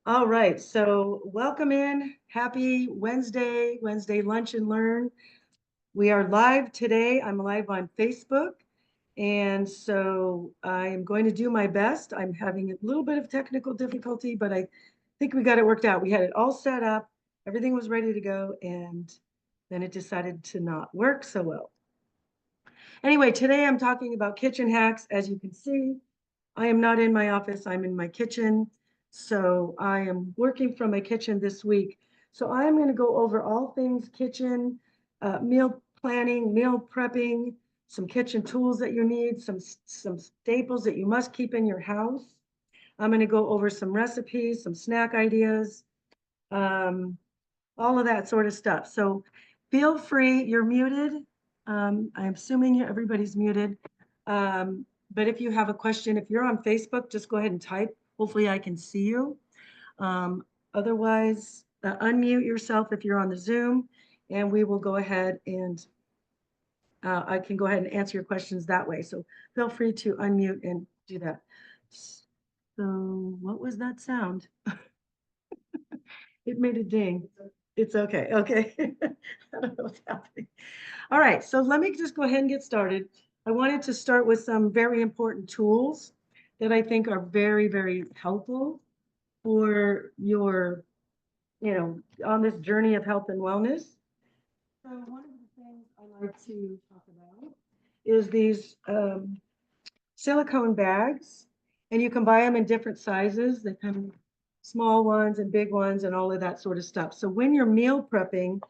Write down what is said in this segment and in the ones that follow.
All right, so welcome in. Happy Wednesday, Wednesday Lunch and Learn. We are live today. I'm live on Facebook. And so I am going to do my best. I'm having a little bit of technical difficulty, but I think we got it worked out. We had it all set up, everything was ready to go, and then it decided to not work so well. Anyway, today I'm talking about kitchen hacks. As you can see, I am not in my office, I'm in my kitchen. So I am working from my kitchen this week. So I am going to go over all things kitchen, meal planning, meal prepping, some kitchen tools that you need, some staples that you must keep in your house. I'm going to go over some recipes, some snack ideas, um, all of that sort of stuff. So feel free, you're muted. I'm assuming everybody's muted. But if you have a question, if you're on Facebook, just go ahead and type. Hopefully I can see you. Um, Otherwise, unmute yourself if you're on the Zoom, and we will go ahead and I can go ahead and answer your questions that way. So feel free to unmute and do that. So what was that sound? It made a ding. It's okay. Okay. I don't know what's happening. All right. So let me just go ahead and get started. I wanted to start with some very important tools that I think are very, very helpful for your, on this journey of health and wellness. So one of the things I like to talk about is these silicone bags, and you can buy them in different sizes. They come in small ones and big ones and all of that sort of stuff. So when you're meal prepping,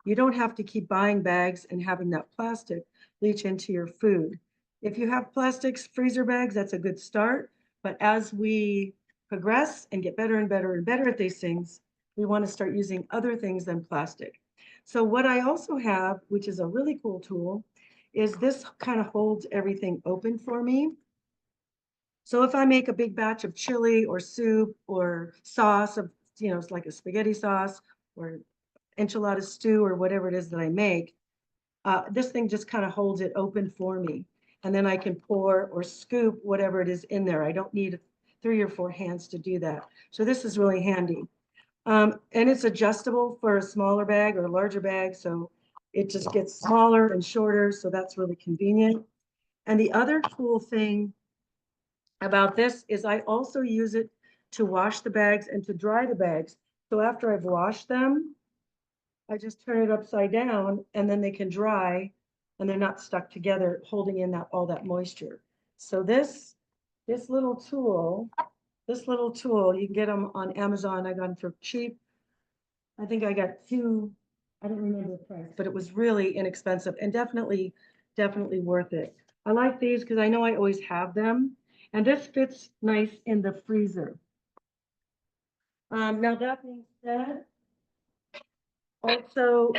you don't have to keep buying bags and having that plastic leach into your food. If you have plastics freezer bags, that's a good start. But as we progress and get better and better and better at these things, we want to start using other things than plastic. So what I also have, which is a really cool tool, is this kind of holds everything open for me. So if I make a big batch of chili or soup or sauce of, it's like a spaghetti sauce or enchilada stew or whatever it is that I make, this thing just kind of holds it open for me. And then I can pour or scoop whatever it is in there. I don't need 3 or 4 hands to do that. So this is really handy. And it's adjustable for a smaller bag or a larger bag. So it just gets smaller and shorter. So that's really convenient. And the other cool thing about this is I also use it to wash the bags and to dry the bags. So after I've washed them, I just turn it upside down and then they can dry and they're not stuck together, holding in all that moisture. So this little tool, you can get them on Amazon. I got them for cheap. I think I got two, I don't remember the price, but it was really inexpensive and definitely worth it. I like these because I know I always have them. And this fits nice in the freezer. Now that being said, also,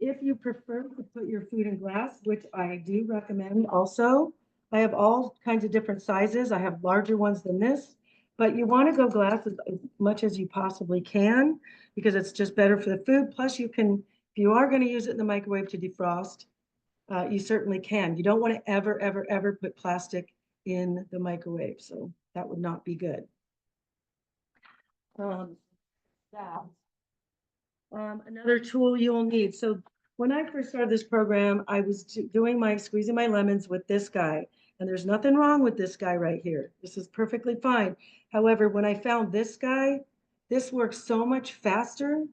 if you prefer to put your food in glass, which I do recommend also, I have all kinds of different sizes. I have larger ones than this, but you want to go glass as much as you possibly can because it's just better for the food. Plus, you can, if you are going to use it in the microwave to defrost, you certainly can. You don't want to ever put plastic in the microwave. So that would not be good. Um, that. Another tool you'll need. So when I first started this program, I was doing my squeezing my lemons with this guy. And there's nothing wrong with this guy right here. This is perfectly fine. However, when I found this guy, this works so much faster.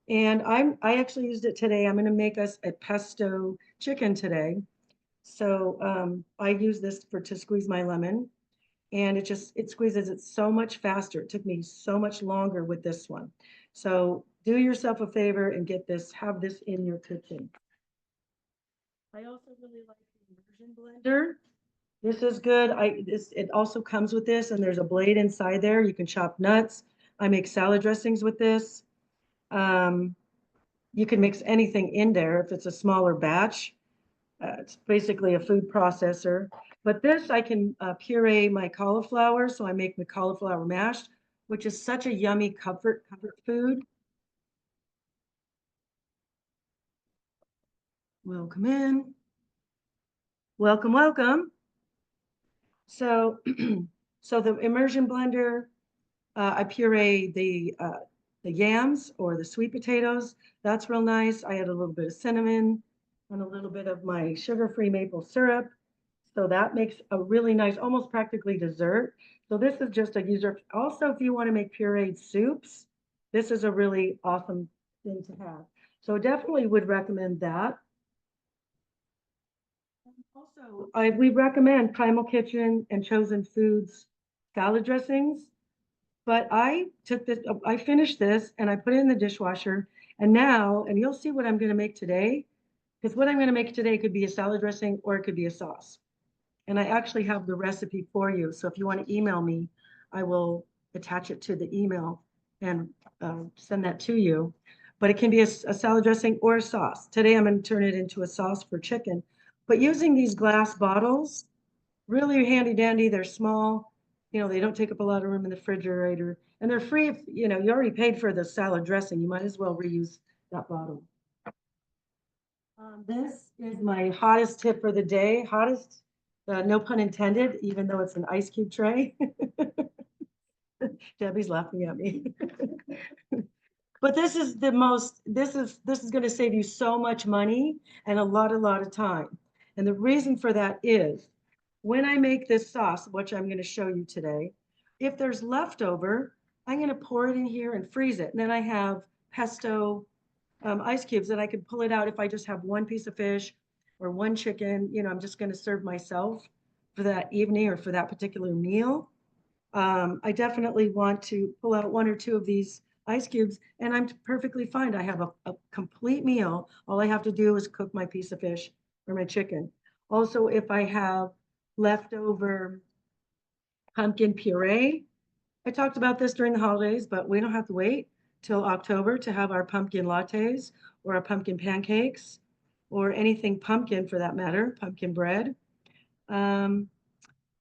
And I actually used it today. I'm going to make us a pesto chicken today. So I use this to squeeze my lemon, and it squeezes it so much faster. It took me so much longer with this one. So do yourself a favor and have this in your kitchen. I also really like the immersion blender. This is good. It also comes with this, and there's a blade inside there. You can chop nuts. I make salad dressings with this. Um, you can mix anything in there if it's a smaller batch. It's basically a food processor. But this, I can puree my cauliflower. So I make my cauliflower mash, which is such a yummy comfort food. Welcome in. Welcome, welcome. So, so the immersion blender, I puree the yams or the sweet potatoes. That's real nice. I add a little bit of cinnamon and a little bit of my sugar-free maple syrup. So that makes a really nice, almost practically dessert. So this is just a user. Also, if you want to make pureed soups, this is a really awesome thing to have. So definitely would recommend that. Also, we recommend Primal Kitchen and Chosen Foods salad dressings. But I took this, I finished this and I put it in the dishwasher. And now, and you'll see what I'm going to make today, because what I'm going to make today could be a salad dressing or it could be a sauce. And I actually have the recipe for you. So if you want to email me, I will attach it to the email and send that to you. But it can be a salad dressing or a sauce. Today I'm going to turn it into a sauce for chicken. But using these glass bottles, really handy dandy. They're small. They don't take up a lot of room in the refrigerator. And they're free if, you already paid for the salad dressing. You might as well reuse that bottle. This is my hottest tip for the day. Hottest, no pun intended, even though it's an ice cube tray. Debbie's laughing at me. But this is the most, this is going to save you so much money and a lot of time. And the reason for that is when I make this sauce, which I'm going to show you today, if there's leftover, I'm going to pour it in here and freeze it. And then I have pesto ice cubes that I could pull it out if I just have one piece of fish or one chicken. I'm just going to serve myself for that evening or for that particular meal. I definitely want to pull out one or two of these ice cubes and I'm perfectly fine. I have a complete meal. All I have to do is cook my piece of fish or my chicken. Also, if I have leftover pumpkin puree, I talked about this during the holidays, but we don't have to wait till October to have our pumpkin lattes or our pumpkin pancakes or anything pumpkin for that matter, pumpkin bread. Um,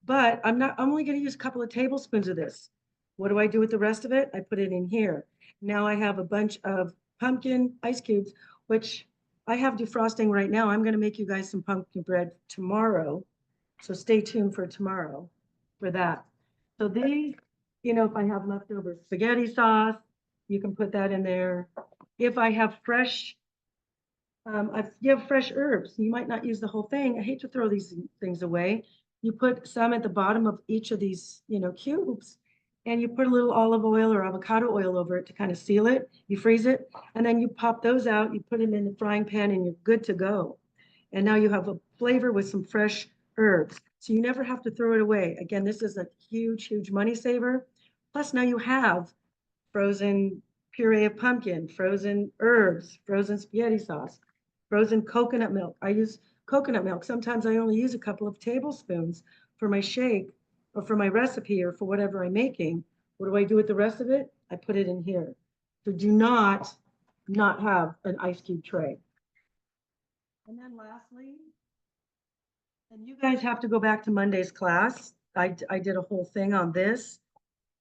but I'm only going to use a couple of tablespoons of this. What do I do with the rest of it? I put it in here. Now I have a bunch of pumpkin ice cubes, which I have defrosting right now. I'm going to make you guys some pumpkin bread tomorrow. So stay tuned for tomorrow for that. So these, if I have leftover spaghetti sauce, you can put that in there. If I have fresh, if you have fresh herbs, you might not use the whole thing. I hate to throw these things away. You put some at the bottom of each of these, cubes, and you put a little olive oil or avocado oil over it to kind of seal it. You freeze it, and then you pop those out. You put them in the frying pan, and you're good to go. And now you have a flavor with some fresh herbs. So you never have to throw it away. Again, this is a huge money saver. Plus now you have frozen puree of pumpkin, frozen herbs, frozen spaghetti sauce, frozen coconut milk. I use coconut milk. Sometimes I only use a couple of tablespoons for my shake or for my recipe or for whatever I'm making. What do I do with the rest of it? I put it in here. So do not have an ice cube tray. And then lastly, and you guys have to go back to Monday's class. I did a whole thing on this.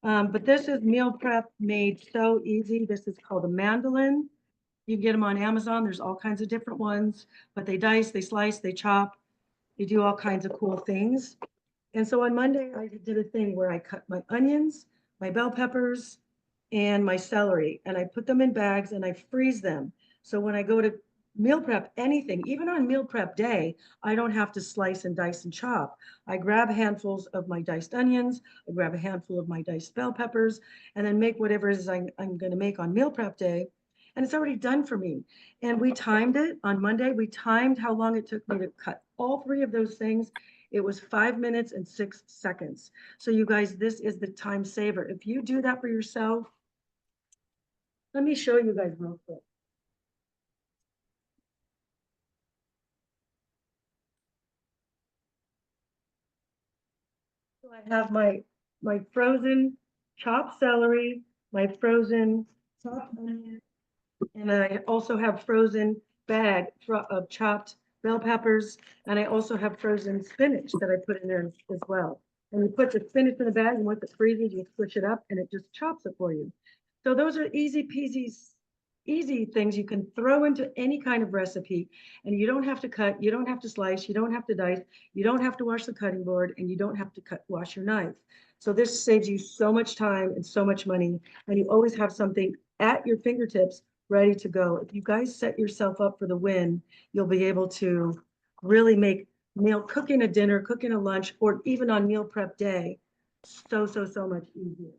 But this is meal prep made so easy. This is called a mandolin. You can get them on Amazon. There's all kinds of different ones, but they dice, they slice, they chop. They do all kinds of cool things. And so on Monday, I did a thing where I cut my onions, my bell peppers, and my celery, and I put them in bags and I freeze them. So when I go to meal prep anything, even on meal prep day, I don't have to slice and dice and chop. I grab handfuls of my diced onions, I grab a handful of my diced bell peppers, and then make whatever it is I'm going to make on meal prep day. And it's already done for me. And we timed it on Monday. We timed how long it took me to cut all three of those things. It was 5 minutes and 6 seconds. So you guys, this is the time saver. If you do that for yourself, let me show you guys real quick. So I have my frozen chopped celery, my frozen chopped onion, and I also have frozen bag of chopped bell peppers, and I also have frozen spinach that I put in there as well. And you put the spinach in the bag, and once it freezes, you switch it up, and it just chops it for you. So those are easy peasy, easy things you can throw into any kind of recipe, and you don't have to cut, you don't have to slice, you don't have to dice, you don't have to wash the cutting board, and you don't have to wash your knife. So this saves you so much time and so much money, and you always have something at your fingertips ready to go. If you guys set yourself up for the win, you'll be able to really make cooking a dinner, cooking a lunch, or even on meal prep day, so much easier.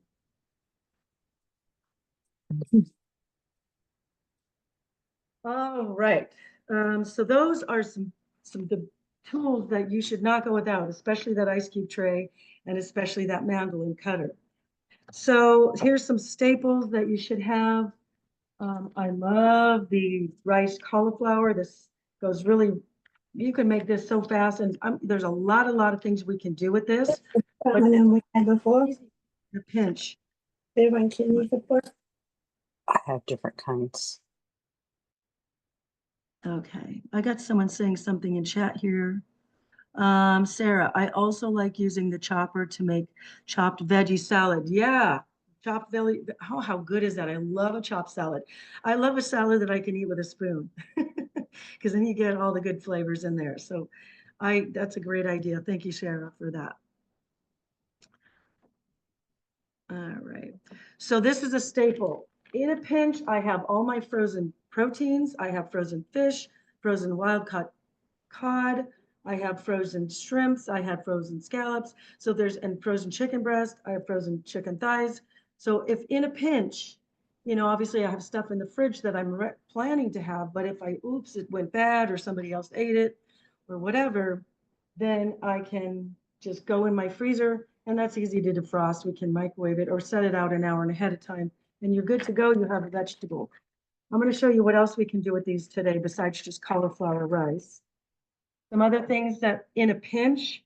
All right. So those are some the tools that you should not go without, especially that ice cube tray and especially that mandolin cutter. So here's some staples that you should have. I love the rice cauliflower. This goes really, you can make this so fast, and there's a lot of things we can do with this. But we had before. a pinch. Everyone can use it for. I have different kinds. Okay, I got someone saying something in chat here. Sarah, I also like using the chopper to make chopped veggie salad. Yeah, chopped veggie. Oh, how good is that? I love a chopped salad. I love a salad that I can eat with a spoon because then you get all the good flavors in there. So that's a great idea. Thank you, Sarah, for that. All right. So this is a staple. In a pinch, I have all my frozen proteins. I have frozen fish, frozen wild caught cod. I have frozen shrimps. I have frozen scallops. So and frozen chicken breast. I have frozen chicken thighs. So if in a pinch, obviously I have stuff in the fridge that I'm planning to have, but if oops, it went bad or somebody else ate it or whatever, then I can just go in my freezer, and that's easy to defrost. We can microwave it or set it out an hour and ahead of time, and you're good to go. You have a vegetable. I'm going to show you what else we can do with these today besides just cauliflower rice. Some other things that in a pinch,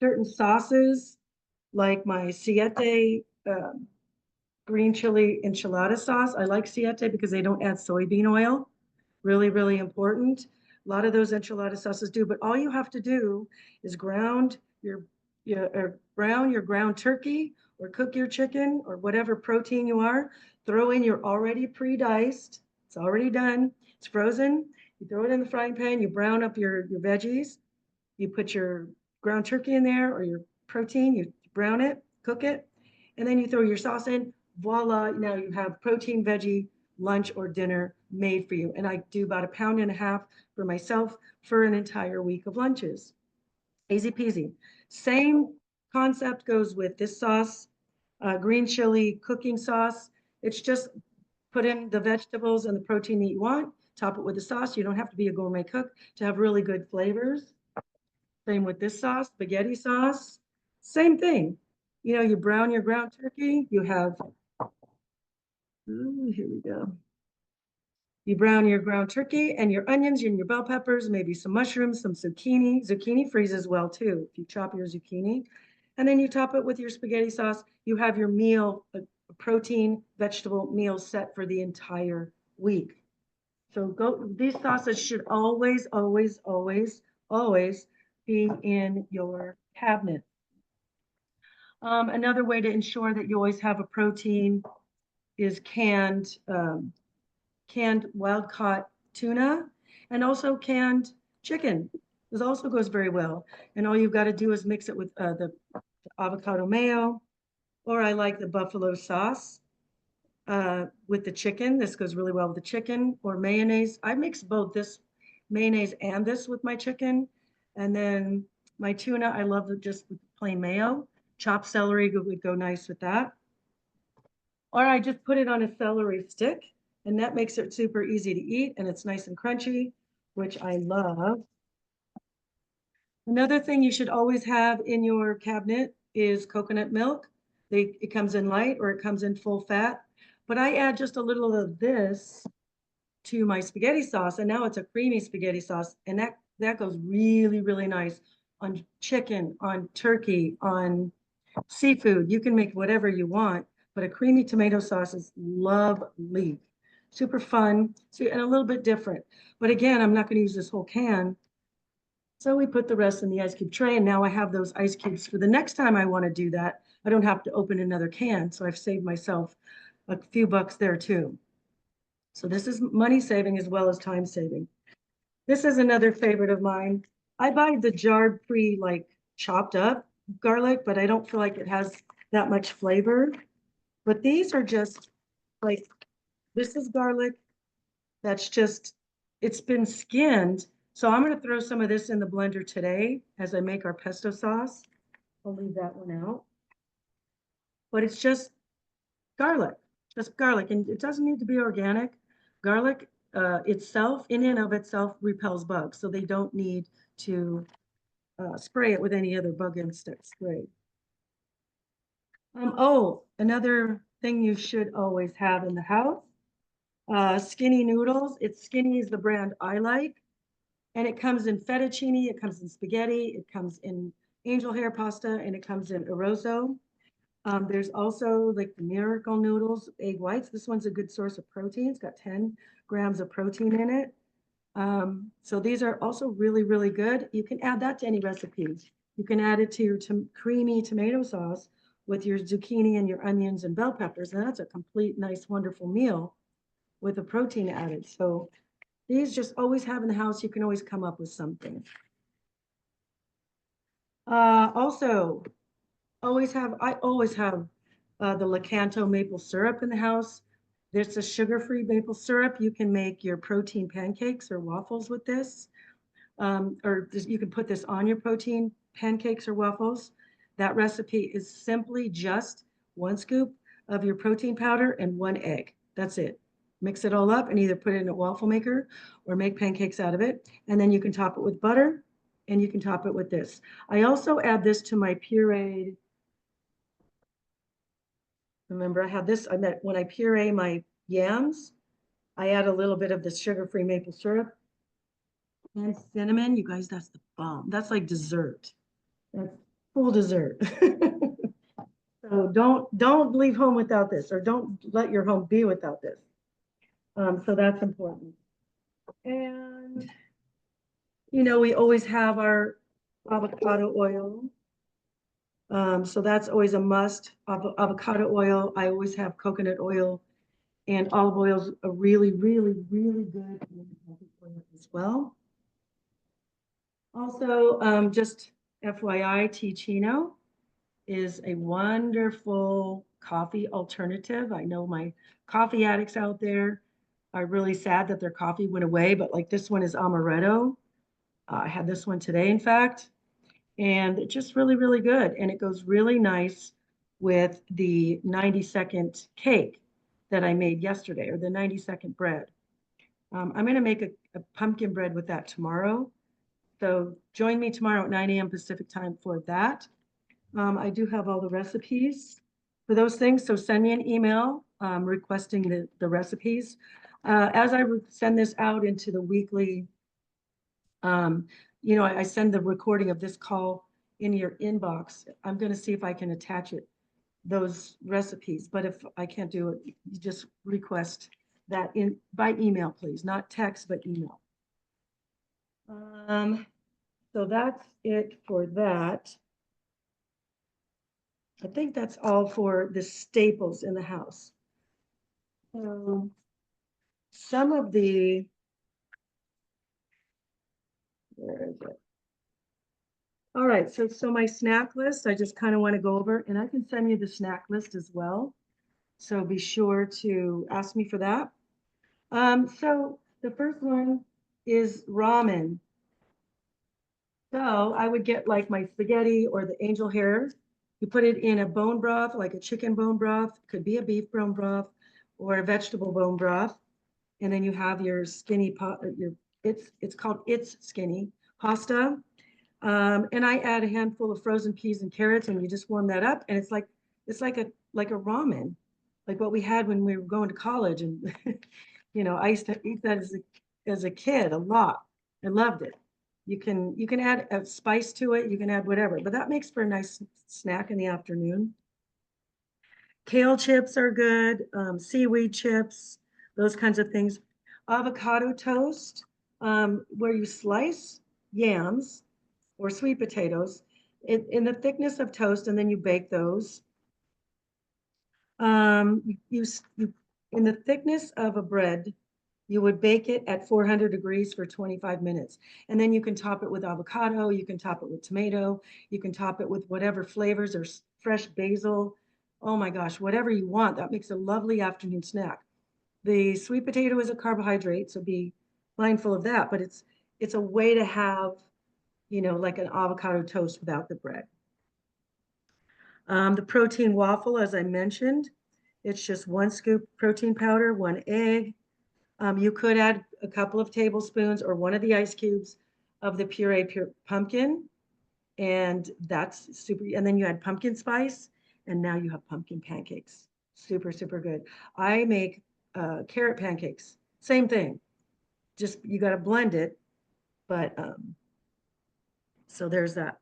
certain sauces like my Siete green chili enchilada sauce. I like Siete because they don't add soybean oil. Really, really important. A lot of those enchilada sauces do, but all you have to do is brown your ground turkey or cook your chicken or whatever protein you are. Throw in your already pre-diced. It's already done. It's frozen. You throw it in the frying pan. You brown up your veggies. You put your ground turkey in there or your protein. You brown it, cook it, and then you throw your sauce in. Voila! Now you have protein veggie lunch or dinner made for you. And I do about 1.5 pounds for myself for an entire week of lunches. Easy peasy. Same concept goes with this sauce, green chili cooking sauce. It's just put in the vegetables and the protein that you want, top it with the sauce. You don't have to be a gourmet cook to have really good flavors. Same with this sauce, spaghetti sauce. Same thing. You brown your ground turkey. You have, here we go. You brown your ground turkey and your onions and your bell peppers, maybe some mushrooms, some zucchini. Zucchini freezes well too if you chop your zucchini. And then you top it with your spaghetti sauce. You have your meal, a protein, vegetable meal set for the entire week. So these sauces should always, always, always, always be in your cabinet. Another way to ensure that you always have a protein is canned wild caught tuna and also canned chicken. This also goes very well. And all you've got to do is mix it with the avocado mayo, or I like the buffalo sauce with the chicken. This goes really well with the chicken, or mayonnaise. I mix both this mayonnaise and this with my chicken. And then my tuna, I love it just with plain mayo. Chopped celery would go nice with that. Or I just put it on a celery stick, and that makes it super easy to eat, and it's nice and crunchy, which I love. Another thing you should always have in your cabinet is coconut milk. It comes in light or it comes in full fat, but I add just a little of this to my spaghetti sauce, and now it's a creamy spaghetti sauce, and that goes really, really nice on chicken, on turkey, on seafood. You can make whatever you want, but a creamy tomato sauce is lovely. Super fun, and a little bit different. But again, I'm not going to use this whole can. So we put the rest in the ice cube tray, and now I have those ice cubes for the next time I want to do that. I don't have to open another can, so I've saved myself a few bucks there too. So this is money saving as well as time saving. This is another favorite of mine. I buy the jarred chopped up garlic, but I don't feel like it has that much flavor. But these are just like, this is garlic. That's just, it's been skinned. So I'm gonna throw some of this in the blender today as I make our pesto sauce. I'll leave that one out. But it's just garlic, and it doesn't need to be organic. Garlic itself, in and of itself, repels bugs, so they don't need to spray it with any other bug insect spray. Oh, another thing you should always have in the house, Skinny noodles. Skinny is the brand I like, and it comes in fettuccine, it comes in spaghetti, it comes in angel hair pasta, and it comes in arrozo. There's also like the miracle noodles, egg whites. This one's a good source of protein. It's got 10 grams of protein in it. So these are also really, really good. You can add that to any recipe. You can add it to your creamy tomato sauce with your zucchini and your onions and bell peppers. And that's a complete, nice, wonderful meal with the protein added. So these just always have in the house. You can always come up with something. Also, I always have the Lakanto maple syrup in the house. There's a sugar-free maple syrup. You can make your protein pancakes or waffles with this. You can put this on your protein pancakes or waffles. That recipe is simply just 1 scoop of your protein powder and 1 egg. That's it. Mix it all up and either put it in a waffle maker or make pancakes out of it. And then you can top it with butter and you can top it with this. I also add this to my pureed. Remember, I have this, when I puree my yams, I add a little bit of the sugar-free maple syrup and cinnamon. You guys, that's the bomb. That's like dessert. That's full dessert. So don't leave home without this, or don't let your home be without this. So that's important. And, we always have our avocado oil. So that's always a must. Avocado oil. I always have coconut oil, and olive oil is a really, really, really good oil as well. Also, just FYI, Ticino is a wonderful coffee alternative. I know my coffee addicts out there are really sad that their coffee went away, but like this one is amaretto. I had this one today, in fact. And it's just really, really good. And it goes really nice with the 90-second cake that I made yesterday, or the 90-second bread. I'm going to make a pumpkin bread with that tomorrow. So join me tomorrow at 9 a.m. Pacific time for that. I do have all the recipes for those things. So send me an email requesting the recipes. As I send this out into the weekly, I send the recording of this call in your inbox. I'm going to see if I can attach those recipes. But if I can't do it, you just request that by email, please, not text, but email. So that's it for that. I think that's all for the staples in the house. So some of the, where is it? All right, so my snack list, I just kind of want to go over, and I can send you the snack list as well. So be sure to ask me for that. So the first one is ramen. So I would get like my spaghetti or the angel hair. You put it in a bone broth, like a chicken bone broth, could be a beef bone broth or a vegetable bone broth. And then you have your skinny pot, it's called It's Skinny pasta. And I add a handful of frozen peas and carrots, and you just warm that up, and it's like a ramen, like what we had when we were going to college. And I used to eat that as a kid a lot. I loved it. You can add a spice to it. You can add whatever, but that makes for a nice snack in the afternoon. Kale chips are good. Seaweed chips, those kinds of things. Avocado toast, where you slice yams or sweet potatoes in the thickness of toast, and then you bake those. You in the thickness of a bread, you would bake it at 400 degrees for 25 minutes. And then you can top it with avocado, you can top it with tomato, you can top it with whatever flavors or fresh basil, oh my gosh, whatever you want, that makes a lovely afternoon snack. The sweet potato is a carbohydrate, so be mindful of that, but it's a way to have, you know, like an avocado toast without the bread. The protein waffle, as I mentioned, it's just 1 scoop protein powder, 1 egg. You could add a couple of tablespoons or 1 of the ice cubes of the pure pumpkin, and that's super. And then you add pumpkin spice, and now you have pumpkin pancakes. Super, super good. I make carrot pancakes. Same thing. Just you got to blend it, but so there's that.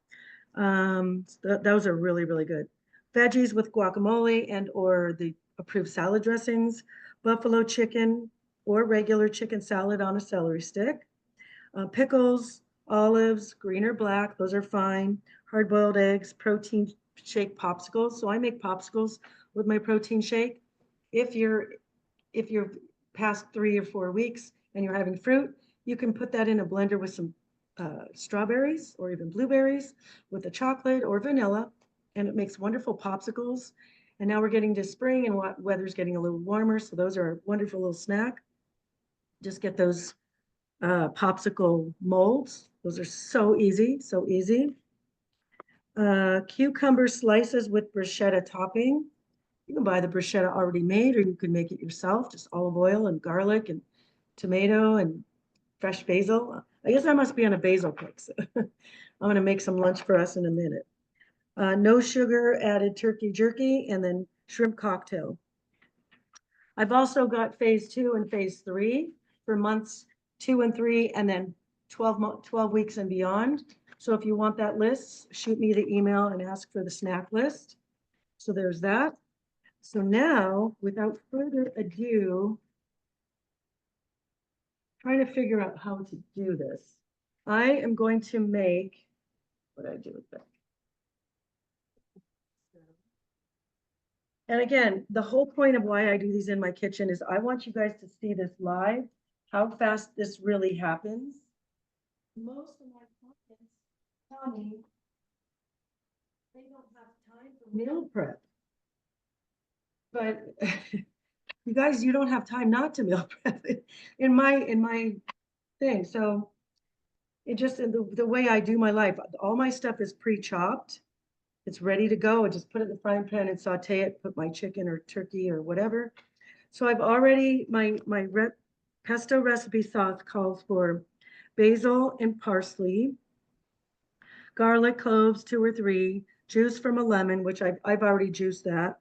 Those are really, really good. Veggies with guacamole and or the approved salad dressings, buffalo chicken or regular chicken salad on a celery stick, pickles, olives, green or black, those are fine. Hard-boiled eggs, protein shake popsicles. So I make popsicles with my protein shake. If you're past 3 or 4 weeks and you're having fruit, you can put that in a blender with some strawberries or even blueberries with the chocolate or vanilla, and it makes wonderful popsicles. And now we're getting to spring and weather's getting a little warmer, so those are a wonderful little snack. Just get those popsicle molds. Those are so easy, so easy. Cucumber slices with bruschetta topping. You can buy the bruschetta already made, or you can make it yourself, just olive oil and garlic and tomato and fresh basil. I guess I must be on a basil kick. So I'm going to make some lunch for us in a minute. No sugar added turkey jerky and then shrimp cocktail. I've also got phase 2 and phase 3 for months 2 and 3, and then 12 weeks and beyond. So if you want that list, shoot me the email and ask for the snack list. So there's that. So now, without further ado, trying to figure out how to do this. I am going to make, what did I do with that? And again, the whole point of why I do these in my kitchen is I want you guys to see this live, how fast this really happens. Most of my clients tell me they don't have time for meal prep. But you guys, you don't have time not to meal prep in my thing. So it just, the way I do my life, all my stuff is pre-chopped. It's ready to go. I just put it in the frying pan and saute it, put my chicken or turkey or whatever. So I've already, my pesto recipe sauce calls for basil and parsley, garlic cloves, 2 or 3, juice from a lemon, which I've already juiced that,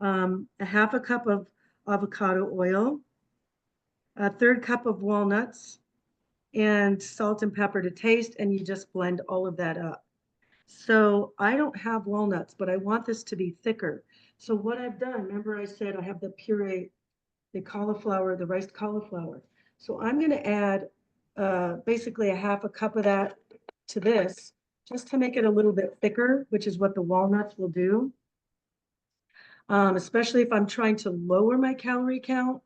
a half a cup of avocado oil, a 1/3 cup of walnuts, and salt and pepper to taste, and you just blend all of that up. So I don't have walnuts, but I want this to be thicker. So what I've done, remember I said I have the puree, the cauliflower, the riced cauliflower. So I'm going to add basically a half a cup of that to this, just to make it a little bit thicker, which is what the walnuts will do. Especially if I'm trying to lower my calorie count.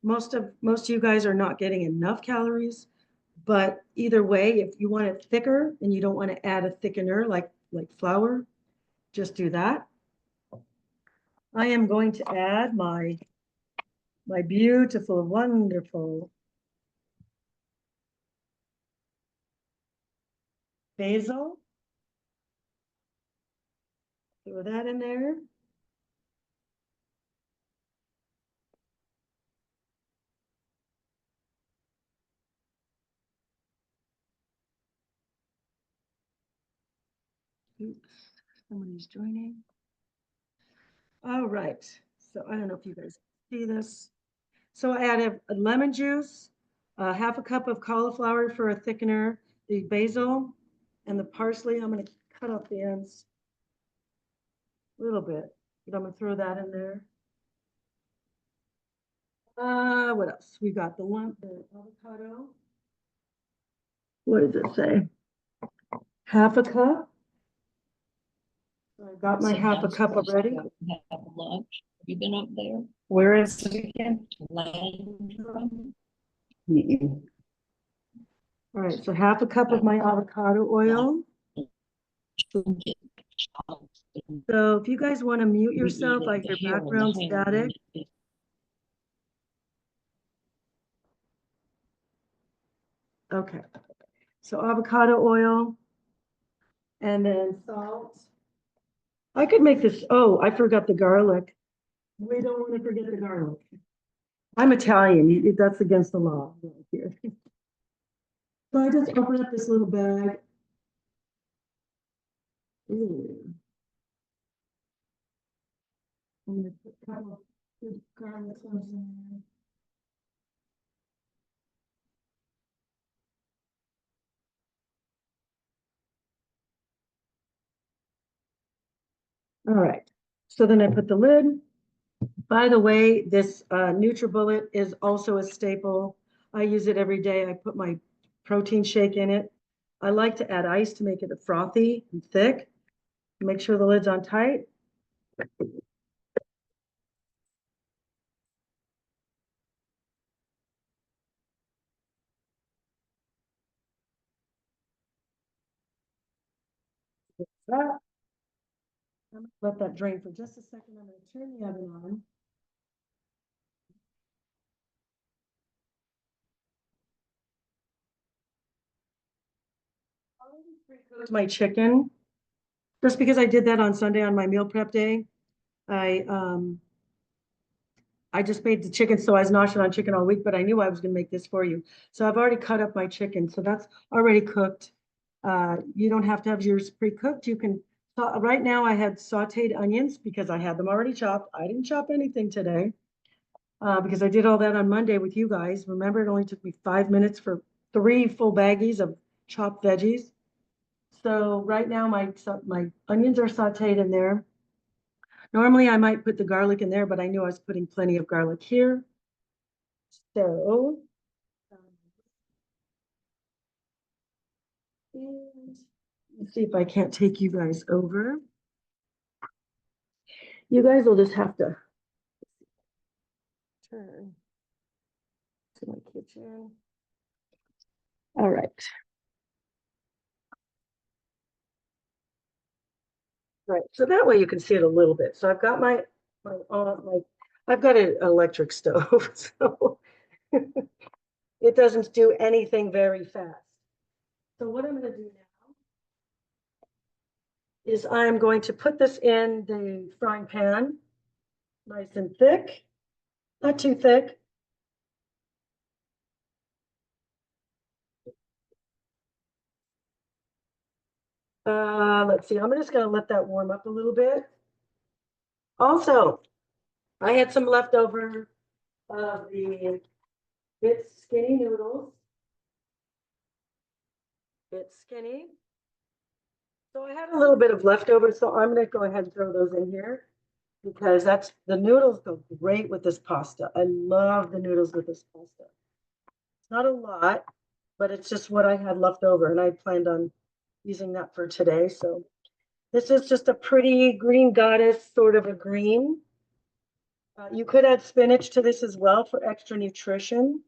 Most of you guys are not getting enough calories, but either way, if you want it thicker and you don't want to add a thickener like flour, just do that. I am going to add my beautiful, wonderful basil. Throw that in there. Oops, somebody's joining. All right, so I don't know if you guys see this. So I added a lemon juice, half a cup of cauliflower for a thickener, the basil and the parsley. I'm going to cut off the ends a little bit, but I'm going to throw that in there. What else? We got the avocado. What does it say? Half a cup. So I got my half a cup already. Have lunch. Have you been up there? Where is it again? Landrum? All right, so half a cup of my avocado oil. So if you guys want to mute We yourself, needed I the hear hair on the background ham, static. and Okay. So avocado oil and then salt. I could make this, oh, I forgot the garlic. We don't want to forget the garlic. I'm Italian, that's against the law right here. So I just open up this little bag. Ooh. I'm gonna put a couple of good garlic cloves in there. All right, so then I put the lid. By the way, this NutriBullet is also a staple. I use it every day. I put my protein shake in it. I like to add ice to make it frothy and thick. Make sure the lid's on tight. That. I'm gonna let that drain for just a second. I'm gonna turn the oven on. Cooked my chicken, just because I did that on Sunday on my meal prep day. I I just made the chicken, so I was nauseous on chicken all week, but I knew I was gonna make this for you. So I've already cut up my chicken, so that's already cooked. You don't have to have yours pre-cooked. You can, right now I had sauteed onions because I had them already chopped. I didn't chop anything today. Because I did all that on Monday with you guys. Remember, it only took me 5 minutes for 3 full baggies of chopped veggies. So right now my onions are sauteed in there. Normally I might put the garlic in there, but I knew I was putting plenty of garlic here. So and let's see if I can't take you guys over. You guys will just have to turn to my kitchen. All right. Right, so that way you can see it a little bit. So I've got my I've got an electric stove, so it doesn't do anything very fast. So what I'm gonna do now is I'm going to put this in the frying pan, nice and thick, not too thick. Let's see, I'm just gonna let that warm up a little bit. Also, I had some leftover of the Bit Skinny noodles. Bit Skinny. So I had a little bit of leftover, so I'm gonna go ahead and throw those in here because the noodles go great with this pasta. I love the noodles with this pasta. It's not a lot, but it's just what I had left over and I planned on using that for today. So this is just a pretty green goddess, sort of a green. You could add spinach to this as well for extra nutrition.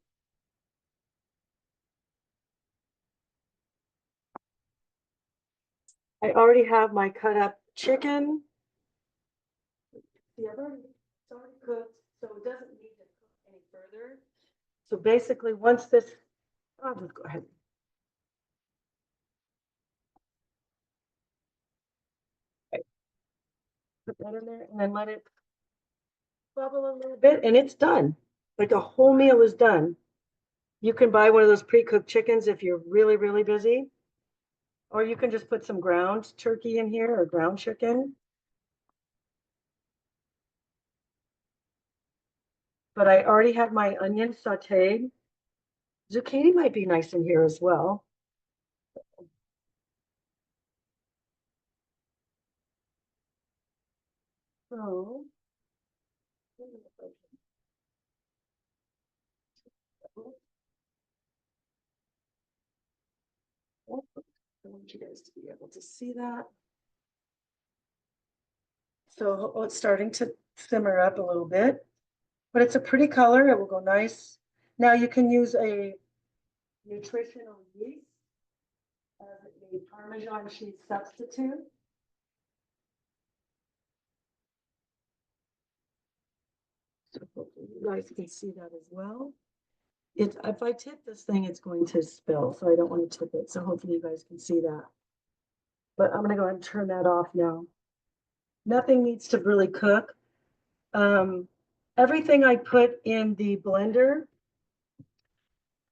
I already have my cut up chicken. See, it's already cooked, so it doesn't need to cook any further. So basically, once this, I'll just go ahead. Put that in there and then let it bubble a little bit and it's done. Like a whole meal is done. You can buy one of those pre-cooked chickens if you're really, really busy. Or you can just put some ground turkey in here or ground chicken. But I already have my onions sauteed. Zucchini might be nice in here as well. So, I want you guys to be able to see that. So it's starting to simmer up a little bit, but it's a pretty color. It will go nice. Now you can use a nutritional yeast as a Parmesan cheese substitute. Hopefully you guys can see that as well. If I tip this thing, it's going to spill, so I don't want to tip it. So hopefully you guys can see that. But I'm gonna go ahead and turn that off now. Nothing needs to really cook. Everything I put in the blender,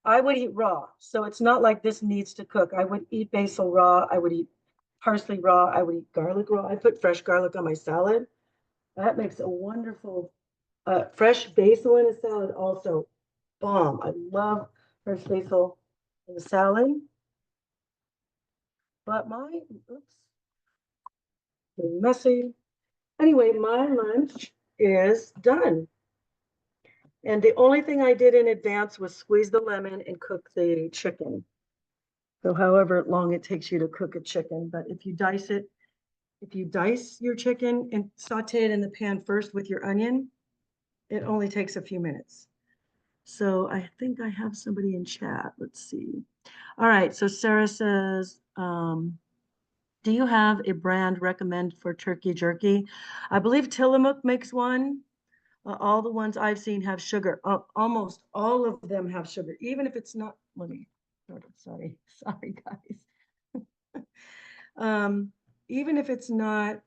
I would eat raw. So it's not like this needs to cook. I would eat basil raw. I would eat parsley raw. I would eat garlic raw. I put fresh garlic on my salad. That makes a wonderful, fresh basil in a salad also. Bomb. I love fresh basil in a salad. But oops, getting messy. Anyway, my lunch is done. And the only thing I did in advance was squeeze the lemon and cook the chicken. So however long it takes you to cook a chicken, but if you dice your chicken and saute it in the pan first with your onion, it only takes a few minutes. So I think I have somebody in chat. Let's see. All right, so Sarah says, do you have a brand recommend for turkey jerky? I believe Tillamook makes one. All the ones I've seen have sugar. Almost all of them have sugar, even if it's not, sorry, guys. Even if it's not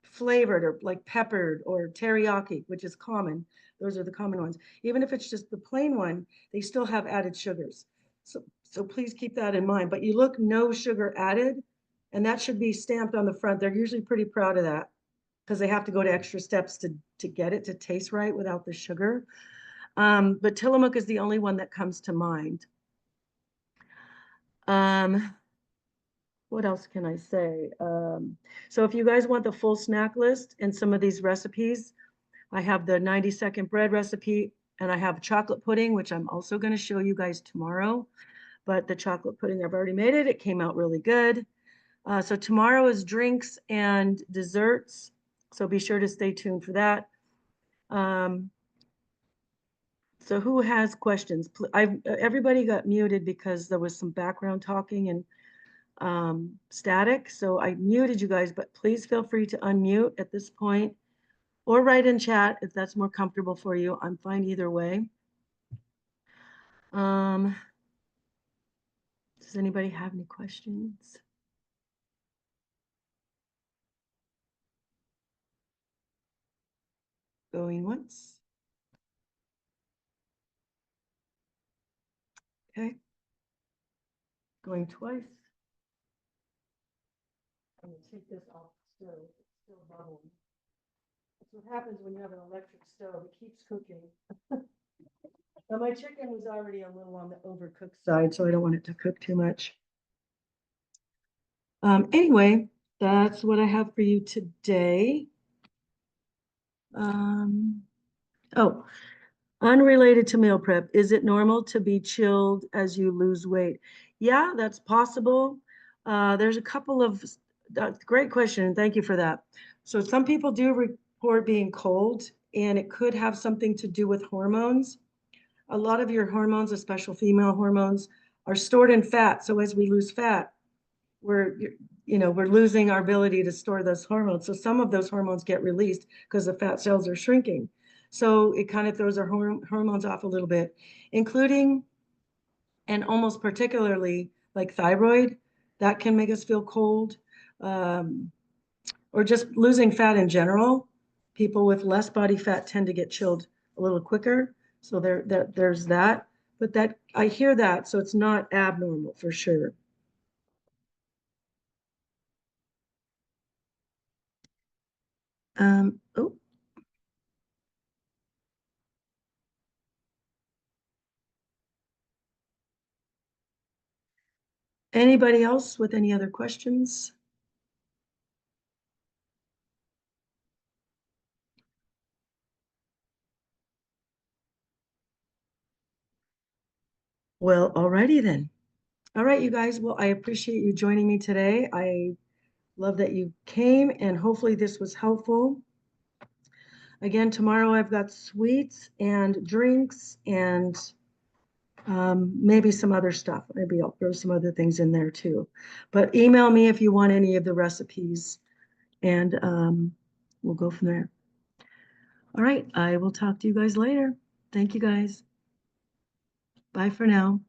flavored or like peppered or teriyaki, which is common, those are the common ones. Even if it's just the plain one, they still have added sugars. So please keep that in mind. But you look no sugar added, and that should be stamped on the front. They're usually pretty proud of that, because they have to go to extra steps to get it to taste right without the sugar. But Tillamook is the only one that comes to mind. What else can I say? So if you guys want the full snack list and some of these recipes, I have the 90-second bread recipe, and I have chocolate pudding, which I'm also going to show you guys tomorrow. But the chocolate pudding, I've already made it. It came out really good. So tomorrow is drinks and desserts. So be sure to stay tuned for that. So who has questions? Everybody got muted because there was some background talking and static. So I muted you guys, but please feel free to unmute at this point or write in chat if that's more comfortable for you. I'm fine either way. Does anybody have any questions? Going once. Okay. Going twice. I'm gonna take this off the stove. It's still bubbling. That's what happens when you have an electric stove. It keeps cooking. Now my chicken was already a little on the overcooked side, so I don't want it to cook too much. Anyway, that's what I have for you today. Oh, unrelated to meal prep, is it normal to be chilled as you lose weight? Yeah, that's possible. There's a couple of, great question, thank you for that. So some people do report being cold, and it could have something to do with hormones. A lot of your hormones, especially female hormones, are stored in fat. So as we lose fat, we're losing our ability to store those hormones. So some of those hormones get released because the fat cells are shrinking. So it kind of throws our hormones off a little bit, including and almost particularly like thyroid, that can make us feel cold, or just losing fat in general. People with less body fat tend to get chilled a little quicker. So there's that. But that I hear that, so it's not abnormal for sure. Oh. Anybody else with any other questions? Well, alrighty then. All right, you guys. Well, I appreciate you joining me today. I love that you came, and hopefully this was helpful. Again, tomorrow I've got sweets and drinks and maybe some other stuff. Maybe I'll throw some other things in there too. But email me if you want any of the recipes, and we'll go from there. All right, I will talk to you guys later. Thank you, guys. Bye for now.